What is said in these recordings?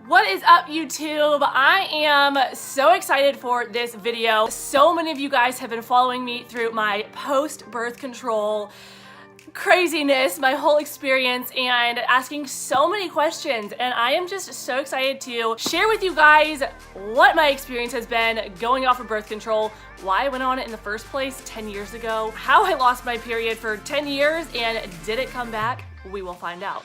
What is up, YouTube? I am so excited for this video. So many of you guys have been following me through my post-birth control craziness, my whole experience, and asking so many questions, and I am just so excited to share with you guys what my experience has been going off of birth control, why I went on it in the first place 10 years ago, how I lost my period for 10 years, and did it come back? We will find out.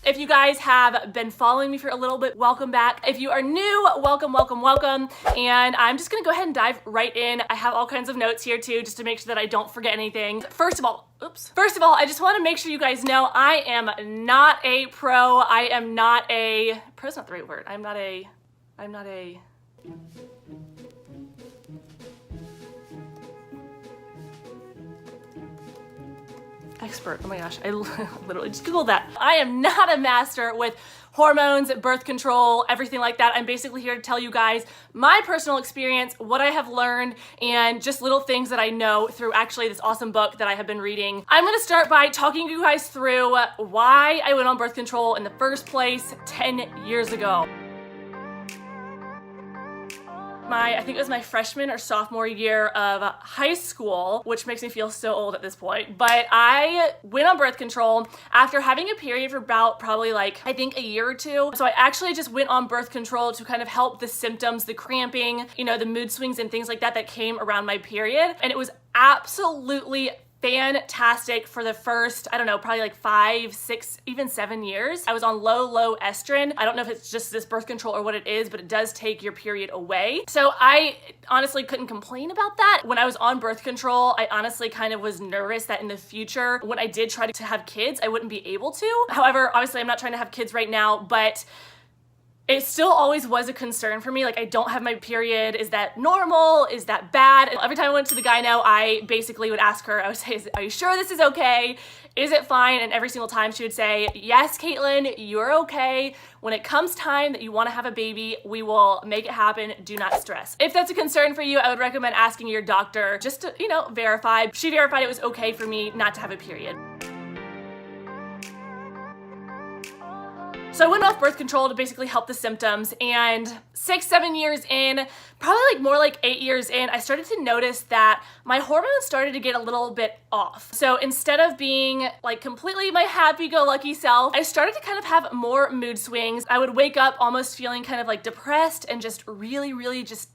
If you guys have been following me for a little bit, welcome back. If you are new, welcome, welcome, welcome. And I'm just gonna go ahead and dive right in. I have all kinds of notes here too, just to make sure that I don't forget anything. First of all, I just wanna make sure you guys know I am not a pro. Pro's not the right word. I'm not a expert. Oh my gosh, I literally just Googled that. I am not a master with hormones, birth control, everything like that. I'm basically here to tell you guys my personal experience, what I have learned, and just little things that I know through actually this awesome book that I have been reading. I'm gonna start by talking you guys through why I went on birth control in the first place 10 years ago. I think it was my freshman or sophomore year of high school, which makes me feel so old at this point, but I went on birth control after having a period for about probably like, I think a year or two. So I actually just went on birth control to kind of help the symptoms, the cramping, you know, the mood swings and things like that that came around my period. And it was absolutely fantastic for the first, I don't know, probably like 5, 6, even 7 years. I was on low estrogen. I don't know if it's just this birth control or what it is, but it does take your period away. So I honestly couldn't complain about that. When I was on birth control, I honestly kind of was nervous that in the future, when I did try to have kids, I wouldn't be able to. However, obviously I'm not trying to have kids right now, but it still always was a concern for me. Like, I don't have my period. Is that normal? Is that bad? And every time I went to the gyno, I basically would ask her, I would say, are you sure this is okay? Is it fine? And every single time she would say, yes, Caitlin, you're okay. When it comes time that you want to have a baby, we will make it happen. Do not stress. If that's a concern for you, I would recommend asking your doctor just to, you know, verify. She verified it was okay for me not to have a period. So I went off birth control to basically help the symptoms, and 6, 7 years in, probably like more like 8 years in, I started to notice that my hormones started to get a little bit off. So instead of being like completely my happy-go-lucky self, I started to kind of have more mood swings. I would wake up almost feeling kind of like depressed and just really just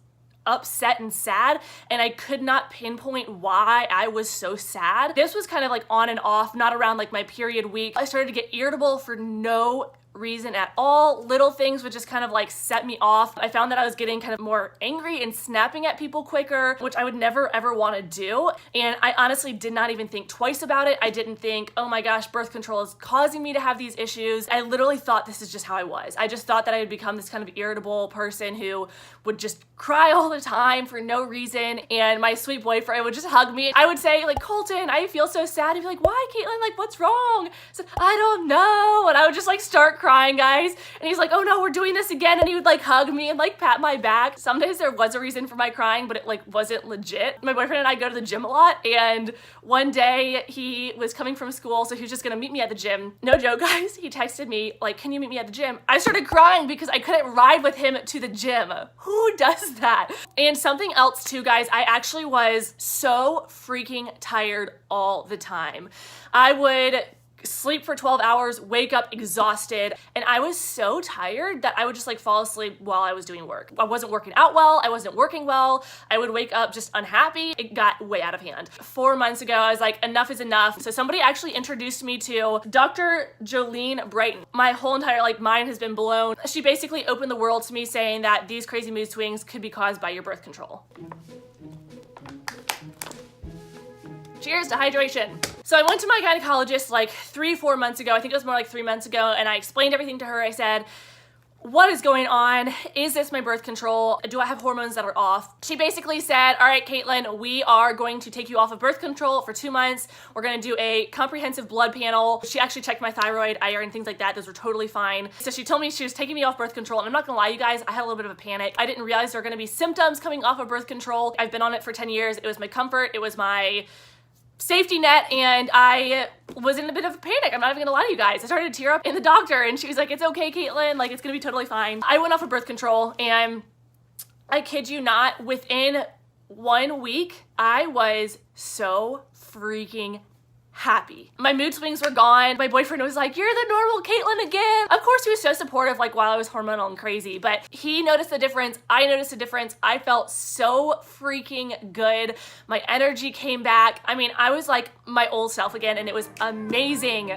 upset and sad, and I could not pinpoint why I was so sad. This was kind of like on and off, not around like my period week. I started to get irritable for no reason at all. Little things would just kind of like set me off. I found that I was getting kind of more angry and snapping at people quicker, which I would never ever want to do. And I honestly did not even think twice about it. I didn't think, oh my gosh, birth control is causing me to have these issues. I literally thought this is just how I was. I just thought that I would become this kind of irritable person who would just cry all the time for no reason, and my sweet boyfriend would just hug me. I would say like, Colton, I feel so sad. He'd be like, why, Caitlin? Like, what's wrong? I said, I don't know. And I would just like start crying, guys. And he's like, oh no, we're doing this again. And he would like hug me and like pat my back. Some days there was a reason for my crying, but it like wasn't legit. My boyfriend and I go to the gym a lot, and one day he was coming from school, so he was just gonna meet me at the gym. No joke, guys. He texted me like, can you meet me at the gym? I started crying because I couldn't ride with him to the gym. Who does that? And something else too, guys, I actually was so freaking tired all the time. I would sleep for 12 hours, wake up exhausted, and I was so tired that I would just like fall asleep while I was doing work. I wasn't working out well, I wasn't working well, I would wake up just unhappy. It got way out of hand. 4 months ago, I was like, enough is enough. So somebody actually introduced me to Dr. Jolene Brighton. My whole entire like mind has been blown. She basically opened the world to me, saying that these crazy mood swings could be caused by your birth control. Cheers to hydration. So I went to my gynecologist like 3-4 months ago. I think it was more like 3 months ago. And I explained everything to her. I said, what is going on? Is this my birth control? Do I have hormones that are off? She basically said, all right, Caitlin, we are going to take you off of birth control for 2 months. We're gonna do a comprehensive blood panel. She actually checked my thyroid, iron, things like that. Those were totally fine. So she told me she was taking me off birth control. And I'm not gonna lie, you guys, I had a little bit of a panic. I didn't realize there were gonna be symptoms coming off of birth control. I've been on it for 10 years. It was my comfort. It was my safety net, and I was in a bit of a panic. I'm not even gonna lie to you guys. I started to tear up in the doctor, and she was like, it's okay, Caitlen, like it's gonna be totally fine. I went off of birth control, and I kid you not, within 1 week, I was so freaking happy. My mood swings were gone. My boyfriend was like, you're the normal Caitlen again. Of course, he was so supportive, like while I was hormonal and crazy, but he noticed the difference. I noticed the difference. I felt so freaking good. My energy came back. I mean, I was like my old self again, and it was amazing.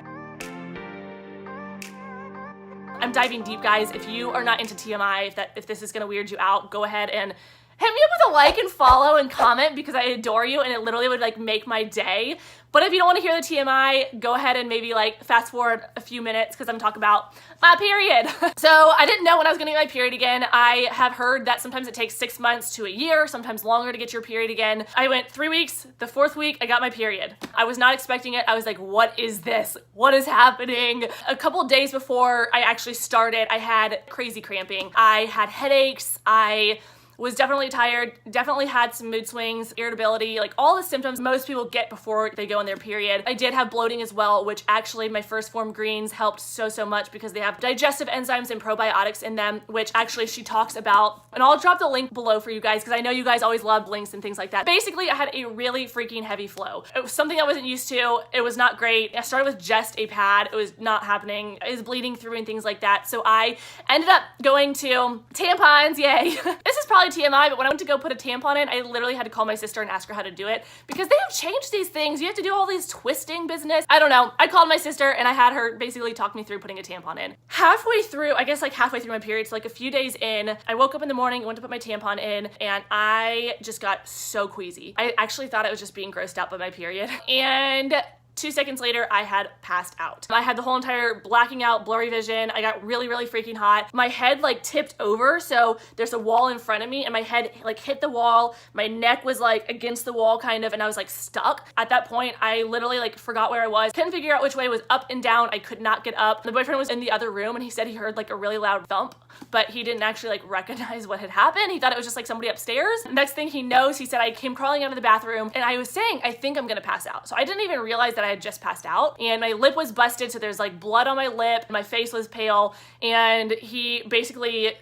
I'm diving deep, guys. If you are not into TMI, if this is gonna weird you out, go ahead and hit me up with a like and follow and comment, because I adore you and it literally would like make my day. But if you don't want to hear the TMI, go ahead and maybe like fast forward a few minutes, because I'm talking about my period. So I didn't know when I was gonna get my period again. I have heard that sometimes it takes 6 months to a year, sometimes longer to get your period again. I went 3 weeks, the 4th week, I got my period. I was not expecting it. I was like, what is this? What is happening? A couple days before I actually started, I had crazy cramping. I had headaches. I was definitely tired, definitely had some mood swings, irritability, like all the symptoms most people get before they go on their period. I did have bloating as well, which actually my first form greens helped so much, because they have digestive enzymes and probiotics in them, which actually she talks about. And I'll drop the link below for you guys, because I know you guys always love links and things like that. Basically, I had a really freaking heavy flow. It was something I wasn't used to. It was not great. I started with just a pad. It was not happening. I was bleeding through and things like that. So I ended up going to tampons, yay. This is probably TMI, but when I went to go put a tampon in, I literally had to call my sister and ask her how to do it, because they have changed these things. You have to do all these twisting business. I don't know. I called my sister and I had her basically talk me through putting a tampon in. Halfway through, I guess like halfway through my period, so like a few days in, I woke up in the morning, went to put my tampon in, and I just got so queasy. I actually thought I was just being grossed out by my period. And 2 seconds later, I had passed out. I had the whole entire blacking out, blurry vision. I got really freaking hot. My head like tipped over, so there's a wall in front of me, and my head like hit the wall. My neck was like against the wall kind of, and I was like stuck. At that point, I literally like forgot where I was. Couldn't figure out which way was up and down. I could not get up. The boyfriend was in the other room, and he said he heard like a really loud thump, but he didn't actually like recognize what had happened. He thought it was just like somebody upstairs. Next thing he knows, he said I came crawling out of the bathroom, and I was saying, I think I'm gonna pass out. So I didn't even realize that I had just passed out, and my lip was busted, so there's like blood on my lip. My face was pale, and he basically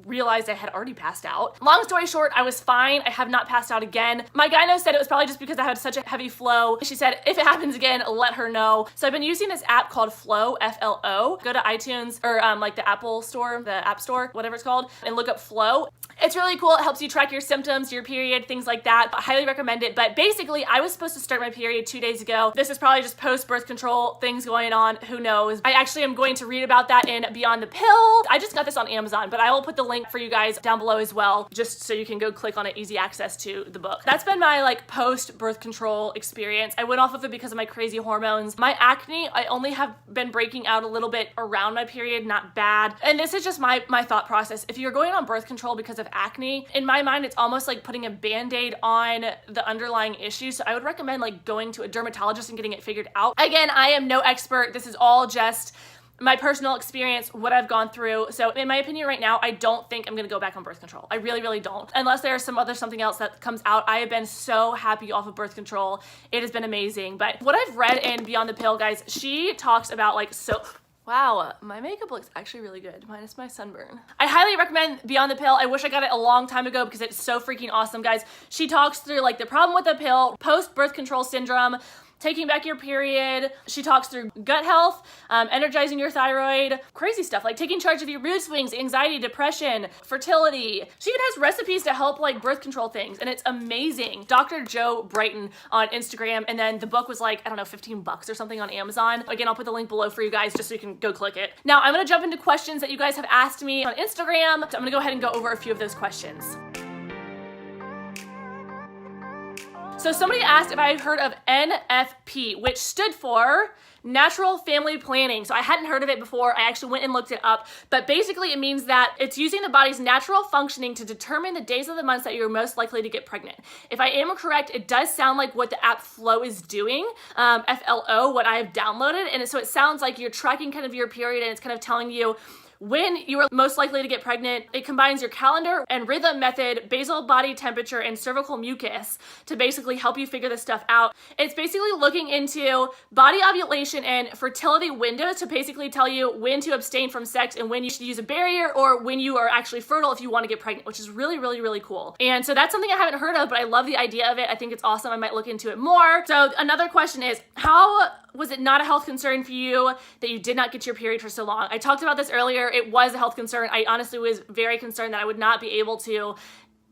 realized I had already passed out. Long story short, I was fine. I have not passed out again. My gyno said it was probably just because I had such a heavy flow. She said if it happens again, let her know. So I've been using this app called Flow, F-L-O. Go to iTunes or like the Apple store, the App Store, whatever it's called, and look up Flow. It's really cool. It helps you track your symptoms, your period, things like that. I highly recommend it. But basically, I was supposed to start my period 2 days ago. This is probably just post-birth control things going on. Who knows? I actually am going to read about that in Beyond the Pill. I just got this on Amazon, but I will put the link for you guys down below as well, just so you can go click on it, easy access to the book. That's been my like post-birth control experience. I went off of it because of my crazy hormones. My acne, I only have been breaking out a little bit around my period, not bad. And this is just my thought process. If you're going on birth control because of acne, in my mind, it's almost like putting a band-aid on the underlying issue. So I would recommend like going to a dermatologist and getting it figured out. Again, I am no expert. This is all just my personal experience, what I've gone through. So in my opinion right now, I don't think I'm gonna go back on birth control. I really don't. Unless there's something else that comes out. I have been so happy off of birth control. It has been amazing. But what I've read in Beyond the Pill, guys, she talks about like, wow, my makeup looks actually really good, minus my sunburn. I highly recommend Beyond the Pill. I wish I got it a long time ago because it's so freaking awesome, guys. She talks through like the problem with the pill, post-birth control syndrome, taking back your period. She talks through gut health, energizing your thyroid, crazy stuff like taking charge of your mood swings, anxiety, depression, fertility. She even has recipes to help like birth control things, and it's amazing. Dr. Joe Brighton on Instagram, and then the book was like, I don't know, 15 bucks or something on Amazon. Again, I'll put the link below for you guys just so you can go click it. Now I'm gonna jump into questions that you guys have asked me on Instagram. So I'm gonna go ahead and go over a few of those questions. So somebody asked if I had heard of NFP, which stood for Natural Family Planning. So I hadn't heard of it before. I actually went and looked it up. But basically it means that it's using the body's natural functioning to determine the days of the months that you're most likely to get pregnant. If I am correct, it does sound like what the app Flow is doing, F-L-O, what I have downloaded. And so it sounds like you're tracking kind of your period, and it's kind of telling you when you are most likely to get pregnant. It combines your calendar and rhythm method, basal body temperature, and cervical mucus to basically help you figure this stuff out. It's basically looking into body ovulation and fertility windows to basically tell you when to abstain from sex and when you should use a barrier, or when you are actually fertile if you want to get pregnant, which is really, really, really cool. And so that's something I haven't heard of, but I love the idea of it. I think it's awesome. I might look into it more. So another question is, how was it not a health concern for you that you did not get your period for so long? I talked about this earlier. It was a health concern. I honestly was very concerned that I would not be able to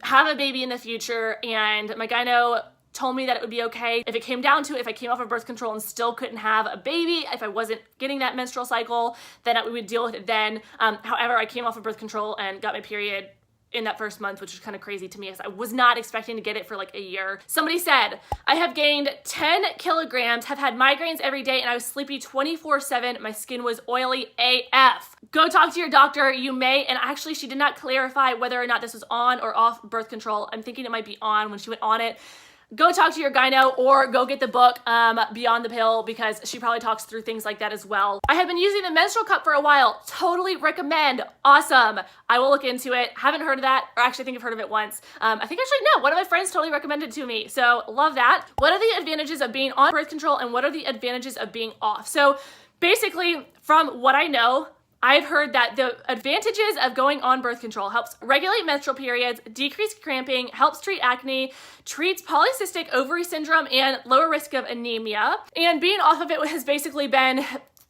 have a baby in the future, and my gyno told me that it would be okay if it came down to it, if I came off of birth control and still couldn't have a baby, if I wasn't getting that menstrual cycle, then we would deal with it then. However, I came off of birth control and got my period in that first month, which was kind of crazy to me because I was not expecting to get it for like a year. Somebody said, I have gained 10 kilograms, have had migraines every day, and I was sleepy 24/7. My skin was oily AF. Go talk to your doctor. You may, and actually she did not clarify whether or not this was on or off birth control. I'm thinking it might be on when she went on it. Go talk to your gyno or go get the book Beyond the Pill, because she probably talks through things like that as well. I have been using the menstrual cup for a while. Totally recommend. Awesome. I will look into it. Haven't heard of that, or actually I think I've heard of it once. I think actually no, one of my friends totally recommended it to me. So love that. What are the advantages of being on birth control and what are the advantages of being off? So basically, from what I know, I've heard that the advantages of going on birth control helps regulate menstrual periods, decrease cramping, helps treat acne, treats polycystic ovary syndrome, and lower risk of anemia. And being off of it has basically been,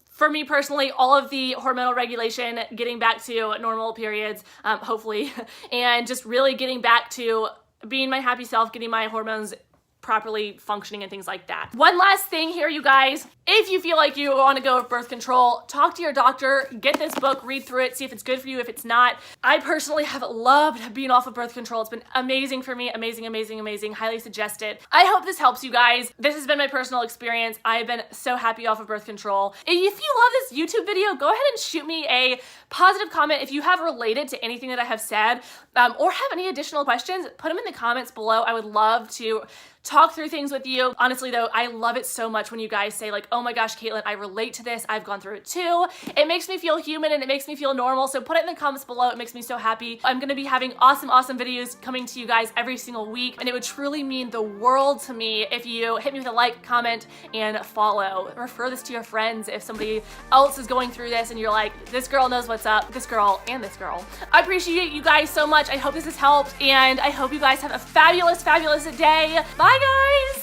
for me personally, all of the hormonal regulation, getting back to normal periods, hopefully, and just really getting back to being my happy self, getting my hormones properly functioning and things like that. One last thing here, you guys. If you feel like you want to go with birth control, talk to your doctor, get this book, read through it, see if it's good for you, if it's not. I personally have loved being off of birth control. It's been amazing for me. Amazing, amazing, amazing. Highly suggested. I hope this helps you guys. This has been my personal experience. I've been so happy off of birth control. If you love this YouTube video, go ahead and shoot me a positive comment if you have related to anything that I have said, or have any additional questions, put them in the comments below. I would love to talk through things with you. Honestly though, I love it so much when you guys say like, oh my gosh, Caitlen, I relate to this. I've gone through it too. It makes me feel human and it makes me feel normal. So put it in the comments below. It makes me so happy. I'm gonna be having awesome, awesome videos coming to you guys every single week. And it would truly mean the world to me if you hit me with a like, comment, and follow. Refer this to your friends if somebody else is going through this and you're like, this girl knows what's up, this girl and this girl. I appreciate you guys so much. I hope this has helped and I hope you guys have a fabulous, fabulous day. Bye guys.